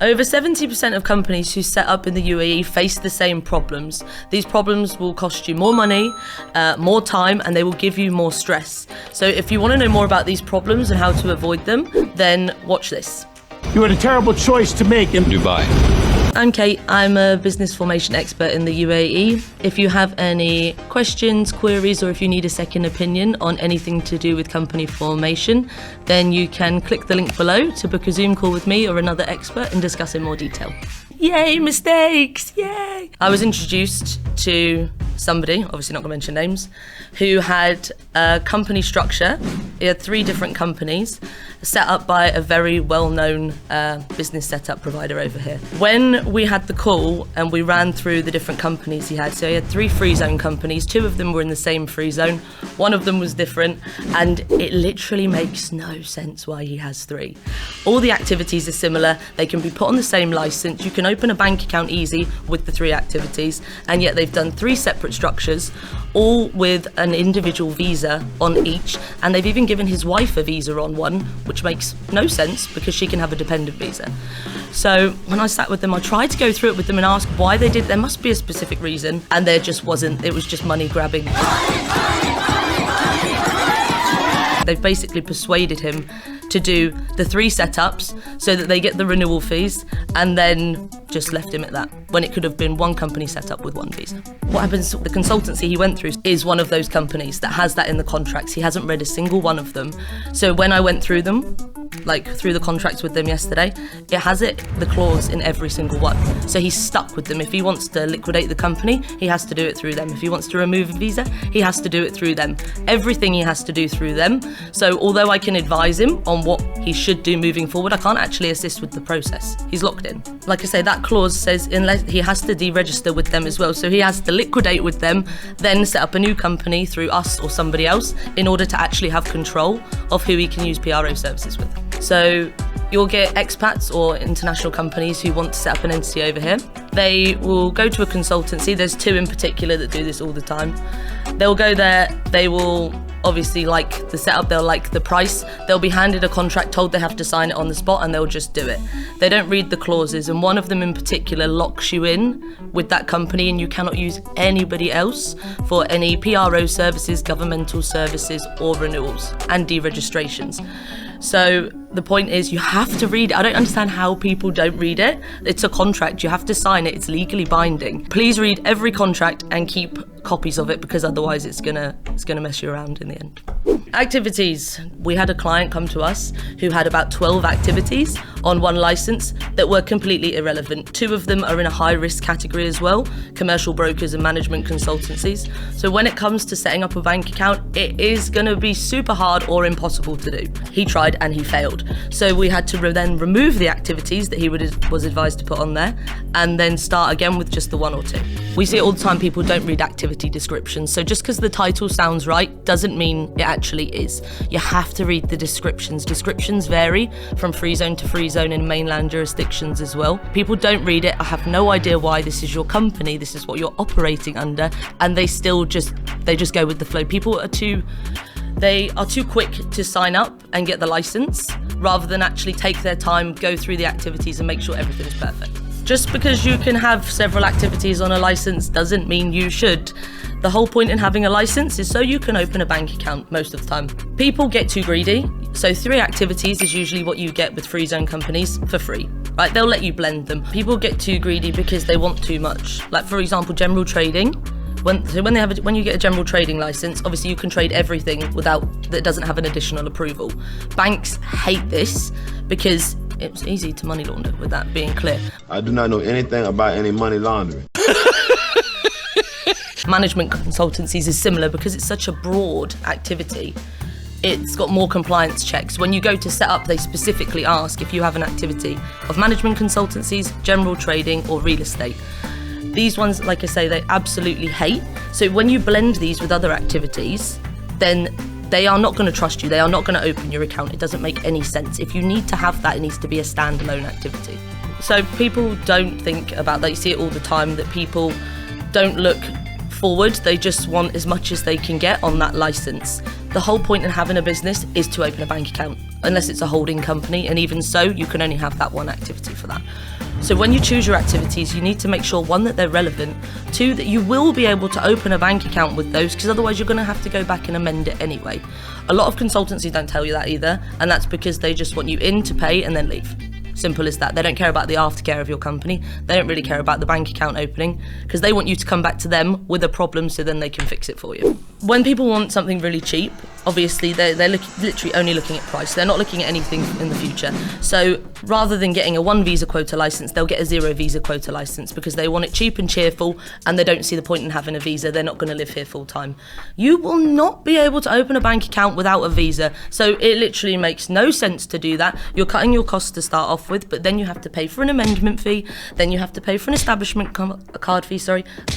Over 70% of companies who set up in the UAE face the same problems. These problems will cost you more money, more time, and they will give you more stress. So if you want to know more about these problems and how to avoid them, then watch this. You had a terrible choice to make in Dubai. I'm Kate, I'm a business formation expert in the UAE. If you have any questions, queries, or if you need a second opinion on anything to do with company formation, then you can click the link below to book a Zoom call with me or another expert and discuss in more detail. Yay, mistakes, yay! I was introduced to somebody, obviously not going to mention names, who had a company structure. He had 3 different companies set up by a very well-known business setup provider over here. When we had the call and we ran through the different companies he had, so he had 3 free zone companies, 2 of them were in the same free zone, 1 of them was different, and it literally makes no sense why he has 3. All the activities are similar, they can be put on the same license, you can open a bank account easy with the 3 activities, and yet they've done 3 separate structures, all with an individual visa on each, and they've even given his wife a visa on one, which makes no sense because she can have a dependent visa. So when I sat with them, I tried to go through it with them and ask why they did. There must be a specific reason, and there just wasn't. It was just money grabbing. They've basically persuaded him to do the 3 setups so that they get the renewal fees, and then just left him at that, when it could have been 1 company set up with 1 visa. What happens, the consultancy he went through is one of those companies that has that in the contracts. He hasn't read a single one of them. So when I went through them, like through the contracts with them yesterday, it has the clause in every single one. So he's stuck with them. If he wants to liquidate the company, he has to do it through them. If he wants to remove a visa, he has to do it through them. Everything he has to do through them. So although I can advise him on what he should do moving forward, I can't actually assist with the process. He's locked in. Like I say, that clause says unless he has to deregister with them as well. So he has to liquidate with them, then set up a new company through us or somebody else in order to actually have control of who he can use PRO services with. So you'll get expats or international companies who want to set up an entity over here. They will go to a consultancy. There's 2 in particular that do this all the time. They'll go there, they will obviously like the setup, they'll like the price, they'll be handed a contract, told they have to sign it on the spot, and they'll just do it. They don't read the clauses, and one of them in particular locks you in with that company, and you cannot use anybody else for any PRO services, governmental services, or renewals and deregistrations. So the point is, you have to read it. I don't understand how people don't read it. It's a contract, you have to sign it, it's legally binding. Please read every contract and keep copies of it, because otherwise it's gonna mess you around in the end. Activities. We had a client come to us who had about 12 activities on 1 license that were completely irrelevant. 2 of them are in a high risk category as well, commercial brokers and management consultancies. So when it comes to setting up a bank account, it is gonna be super hard or impossible to do. He tried and he failed. So we had to then remove the activities that he was advised to put on there, and then start again with just the 1 or 2. We see it all the time, people don't read activity descriptions. So just because the title sounds right doesn't mean it actually is. You have to read the descriptions. Descriptions vary from free zone to free zone in mainland jurisdictions as well. People don't read it. I have no idea why. This is your company, this is what you're operating under, and they just go with the flow. People are too quick to sign up and get the license, rather than actually take their time, go through the activities and make sure everything's perfect. Just because you can have several activities on a license doesn't mean you should. The whole point in having a license is so you can open a bank account most of the time. People get too greedy, so 3 activities is usually what you get with free zone companies for free. Right? They'll let you blend them. People get too greedy because they want too much. Like for example, general trading. When you get a general trading license, obviously you can trade everything that doesn't have an additional approval. Banks hate this because it's easy to money launder, with that being clear. I do not know anything about any money laundering. Management consultancies is similar because it's such a broad activity. It's got more compliance checks. When you go to set up, they specifically ask if you have an activity of management consultancies, general trading, or real estate. These ones, like I say, they absolutely hate. So when you blend these with other activities, then they are not going to trust you. They are not going to open your account. It doesn't make any sense. If you need to have that, it needs to be a standalone activity. So people don't think about that. You see it all the time, that people don't look straightforward. They just want as much as they can get on that license. The whole point in having a business is to open a bank account, unless it's a holding company, and even so, you can only have that one activity for that. So when you choose your activities, you need to make sure, one, that they're relevant, two, that you will be able to open a bank account with those, because otherwise you're going to have to go back and amend it anyway. A lot of consultancies don't tell you that either, and that's because they just want you in to pay and then leave. Simple as that. They don't care about the aftercare of your company. They don't really care about the bank account opening, because they want you to come back to them with a problem so then they can fix it for you. When people want something really cheap, obviously they're literally only looking at price. They're not looking at anything in the future. So rather than getting a 1 visa quota license, they'll get a 0 visa quota license because they want it cheap and cheerful, and they don't see the point in having a visa. They're not going to live here full time. You will not be able to open a bank account without a visa. So it literally makes no sense to do that. You're cutting your costs to start off with, but then you have to pay for an amendment fee, then you have to pay for an establishment card fee,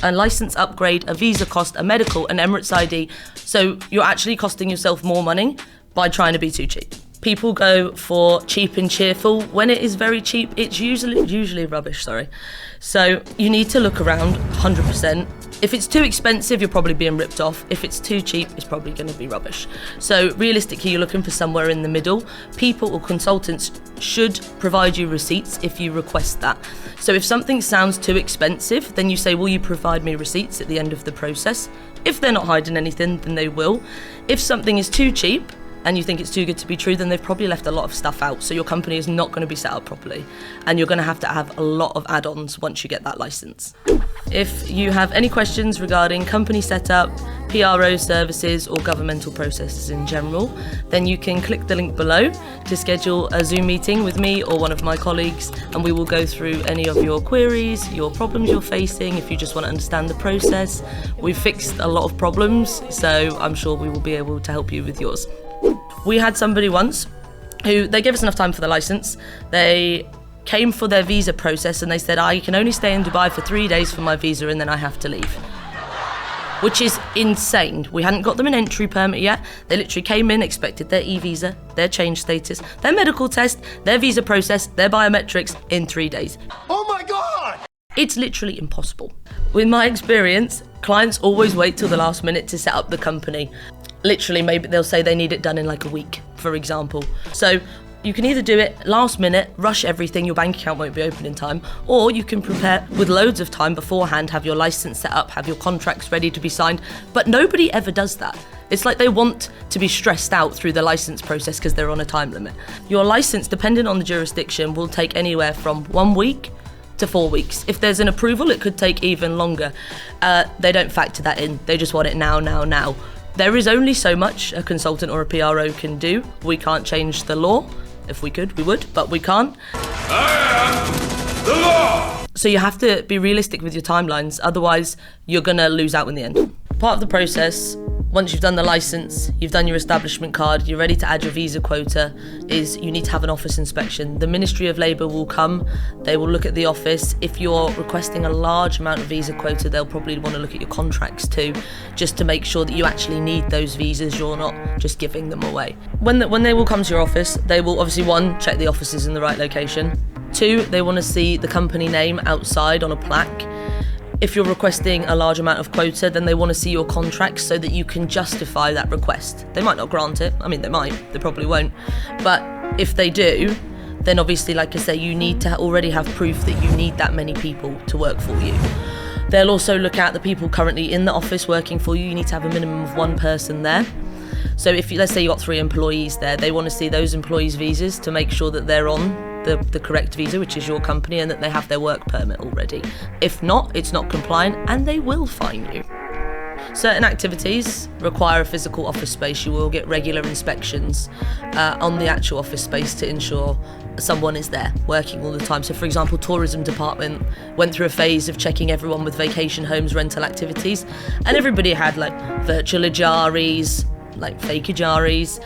a license upgrade, a visa cost, a medical, an Emirates ID. So you're actually costing yourself more money by trying to be too cheap. People go for cheap and cheerful. When it is very cheap, it's usually rubbish, So you need to look around 100%. If it's too expensive, you're probably being ripped off. If it's too cheap, it's probably going to be rubbish. So realistically, you're looking for somewhere in the middle. People or consultants should provide you receipts if you request that. So if something sounds too expensive, then you say, will you provide me receipts at the end of the process? If they're not hiding anything, then they will. If something is too cheap, and you think it's too good to be true, then they've probably left a lot of stuff out. So your company is not going to be set up properly. And you're going to have a lot of add-ons once you get that license. If you have any questions regarding company setup, PRO services, or governmental processes in general, then you can click the link below to schedule a Zoom meeting with me or one of my colleagues, and we will go through any of your queries, your problems you're facing, if you just want to understand the process. We've fixed a lot of problems, so I'm sure we will be able to help you with yours. We had somebody once who, they gave us enough time for the license. They came for their visa process and they said, I can only stay in Dubai for 3 days for my visa and then I have to leave. Which is insane. We hadn't got them an entry permit yet. They literally came in, expected their e-visa, their change status, their medical test, their visa process, their biometrics in 3 days. Oh my God! It's literally impossible. With my experience, clients always wait till the last minute to set up the company. Literally, maybe they'll say they need it done in like a week, for example. So you can either do it last minute, rush everything, your bank account won't be open in time, or you can prepare with loads of time beforehand, have your license set up, have your contracts ready to be signed, but nobody ever does that. It's like they want to be stressed out through the license process because they're on a time limit. Your license, depending on the jurisdiction, will take anywhere from 1 week to 4 weeks. If there's an approval, it could take even longer. They don't factor that in. They just want it now. There is only so much a consultant or a PRO can do. We can't change the law. If we could, we would, but we can't. I am the law! So you have to be realistic with your timelines, otherwise you're gonna lose out in the end. Part of the process, once you've done the license, you've done your establishment card, you're ready to add your visa quota, is you need to have an office inspection. The Ministry of Labour will come, they will look at the office. If you're requesting a large amount of visa quota, they'll probably want to look at your contracts too, just to make sure that you actually need those visas, you're not just giving them away. When they will come to your office, they will obviously, 1, check the office is in the right location. 2, they want to see the company name outside on a plaque. If you're requesting a large amount of quota, then they want to see your contracts so that you can justify that request. They might not grant it. I mean, they might. They probably won't. But if they do, then obviously, like I say, you need to already have proof that you need that many people to work for you. They'll also look at the people currently in the office working for you. You need to have a minimum of 1 person there. So if you, let's say you got 3 employees there, they want to see those employees' visas to make sure that they're on the correct visa, which is your company, and that they have their work permit already. If not, it's not compliant and they will fine you. Certain activities require a physical office space. You will get regular inspections on the actual office space to ensure someone is there working all the time. So for example, tourism department went through a phase of checking everyone with vacation homes, rental activities, and everybody had like virtual ajaris, like fake ajaris,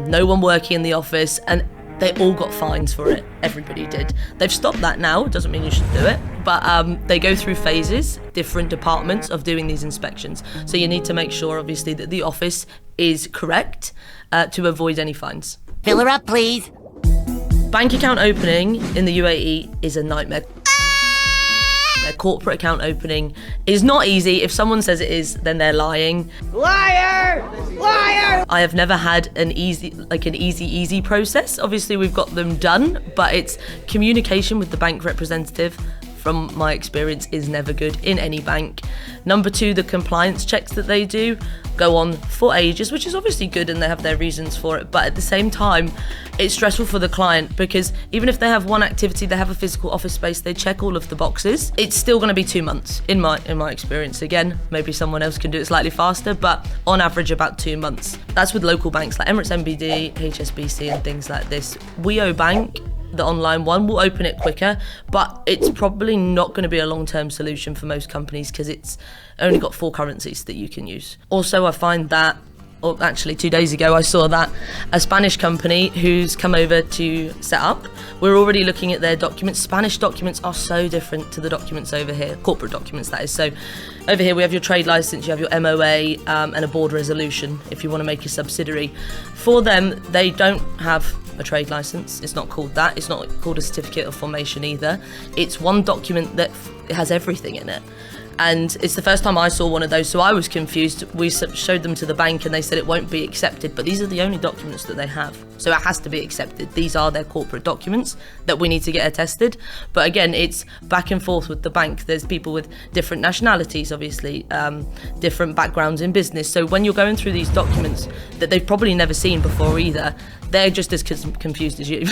no one working in the office, and they all got fines for it. Everybody did. They've stopped that now. It doesn't mean you should do it, but they go through phases, different departments of doing these inspections. So you need to make sure, obviously, that the office is correct to avoid any fines. Fill her up, please. Bank account opening in the UAE is a nightmare. A corporate account opening is not easy. If someone says it is, then they're lying. Liar! Liar! I have never had an easy process. Obviously, we've got them done, but it's communication with the bank representative, from my experience, is never good in any bank. Number 2, the compliance checks that they do go on for ages, which is obviously good and they have their reasons for it, but at the same time it's stressful for the client, because even if they have one activity, they have a physical office space, they check all of the boxes, it's still going to be 2 months in my experience. Again, maybe someone else can do it slightly faster, but on average about 2 months. That's with local banks like Emirates NBD, HSBC and things like this. WeO Bank, the online one, will open it quicker, but it's probably not going to be a long-term solution for most companies because it's only got 4 currencies that you can use. Also, I find that, or actually 2 days ago, I saw that a Spanish company who's come over to set up, we're already looking at their documents. Spanish documents are so different to the documents over here, corporate documents that is. So over here we have your trade license, you have your MOA and a board resolution if you want to make a subsidiary. For them, they don't have a trade license. It's not called that. It's not called a certificate of formation either. It's one document that has everything in it. And it's the first time I saw one of those, so I was confused. We showed them to the bank and they said it won't be accepted, but these are the only documents that they have. So it has to be accepted. These are their corporate documents that we need to get attested. But again, it's back and forth with the bank. There's people with different nationalities, obviously, different backgrounds in business. So when you're going through these documents that they've probably never seen before either, they're just as confused as you.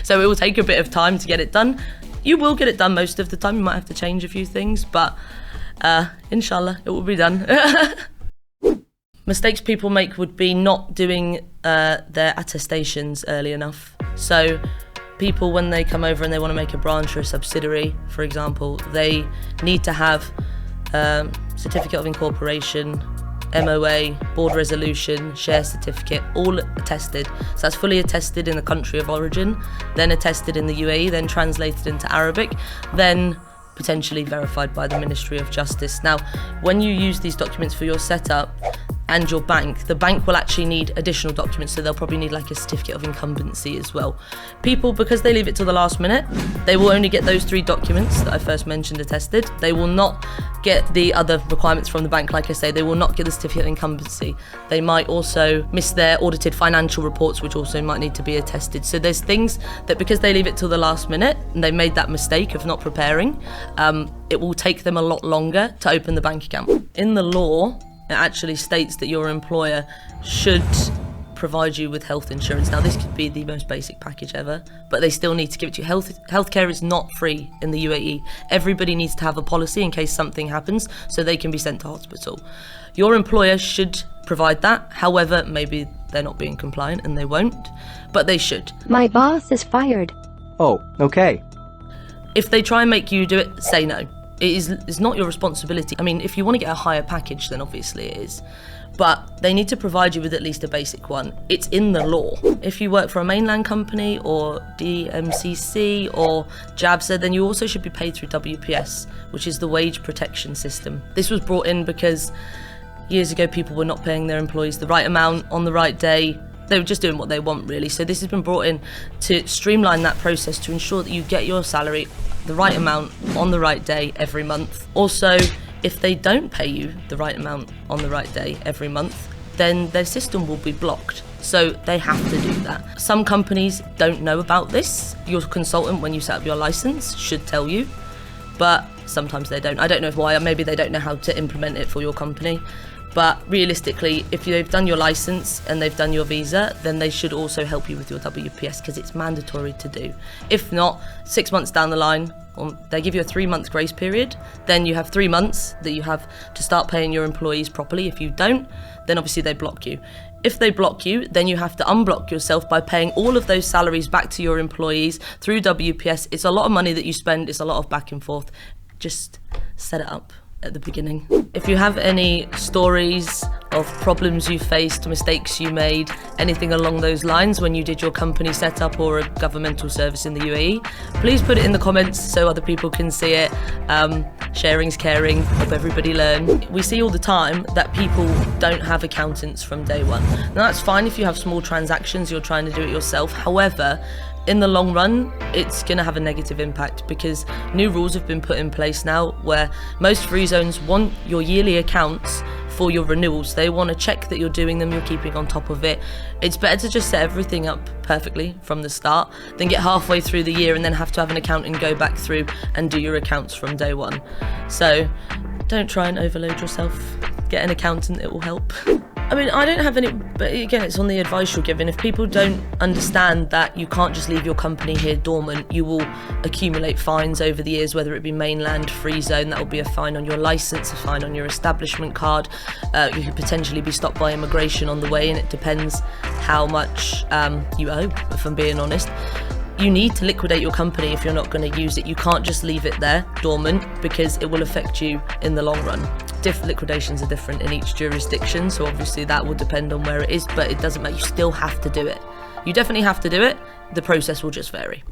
So it will take a bit of time to get it done. You will get it done most of the time. You might have to change a few things, but inshallah, it will be done. Mistakes people make would be not doing their attestations early enough. So people, when they come over and they want to make a branch or a subsidiary, for example, they need to have certificate of incorporation, MOA, board resolution, share certificate, all attested. So that's fully attested in the country of origin, then attested in the UAE, then translated into Arabic, then potentially verified by the Ministry of Justice. Now, when you use these documents for your setup and your bank, the bank will actually need additional documents, so they'll probably need like a certificate of incumbency as well. People, because they leave it till the last minute, they will only get those 3 documents that I first mentioned attested. They will not get the other requirements from the bank. Like I say, they will not get the certificate of incumbency. They might also miss their audited financial reports, which also might need to be attested. So there's things that, because they leave it till the last minute and they made that mistake of not preparing, it will take them a lot longer to open the bank account. In the law, it actually states that your employer should provide you with health insurance. Now, this could be the most basic package ever, but they still need to give it to you. Healthcare is not free in the UAE. Everybody needs to have a policy in case something happens, so they can be sent to hospital. Your employer should provide that. However, maybe they're not being compliant and they won't, but they should. My boss is fired. Oh, okay. If they try and make you do it, say no. It's not your responsibility. I mean, if you want to get a higher package, then obviously it is. But they need to provide you with at least a basic one. It's in the law. If you work for a mainland company or DMCC or JABSA, then you also should be paid through WPS, which is the wage protection system. This was brought in because years ago people were not paying their employees the right amount on the right day. They were just doing what they want, really. So this has been brought in to streamline that process to ensure that you get your salary, the right amount, on the right day every month. Also, if they don't pay you the right amount on the right day every month, then their system will be blocked. So they have to do that. Some companies don't know about this. Your consultant, when you set up your license, should tell you, but sometimes they don't. I don't know why. Maybe they don't know how to implement it for your company. But realistically, if they've done your license and they've done your visa, then they should also help you with your WPS because it's mandatory to do. If not, 6 months down the line, they give you a 3-month grace period. Then you have 3 months that you have to start paying your employees properly. If you don't, then obviously they block you. If they block you, then you have to unblock yourself by paying all of those salaries back to your employees through WPS. It's a lot of money that you spend. It's a lot of back and forth. Just set it up at the beginning. If you have any stories of problems you faced, mistakes you made, anything along those lines when you did your company setup or a governmental service in the UAE, please put it in the comments so other people can see it. Sharing's caring, hope everybody learn. We see all the time that people don't have accountants from day one. Now that's fine if you have small transactions, you're trying to do it yourself. However, in the long run, it's going to have a negative impact because new rules have been put in place now where most free zones want your yearly accounts for your renewals. They want to check that you're doing them, you're keeping on top of it. It's better to just set everything up perfectly from the start than get halfway through the year and then have to have an accountant go back through and do your accounts from day one. So don't try and overload yourself. Get an accountant, it will help. I mean, I don't have any, but again, it's on the advice you're given. If people don't understand that you can't just leave your company here dormant, you will accumulate fines over the years, whether it be mainland, free zone, that will be a fine on your license, a fine on your establishment card. You could potentially be stopped by immigration on the way, and it depends how much you owe, if I'm being honest. You need to liquidate your company if you're not going to use it. You can't just leave it there dormant because it will affect you in the long run. Liquidations are different in each jurisdiction, so obviously that will depend on where it is, but it doesn't matter. You still have to do it. You definitely have to do it. The process will just vary.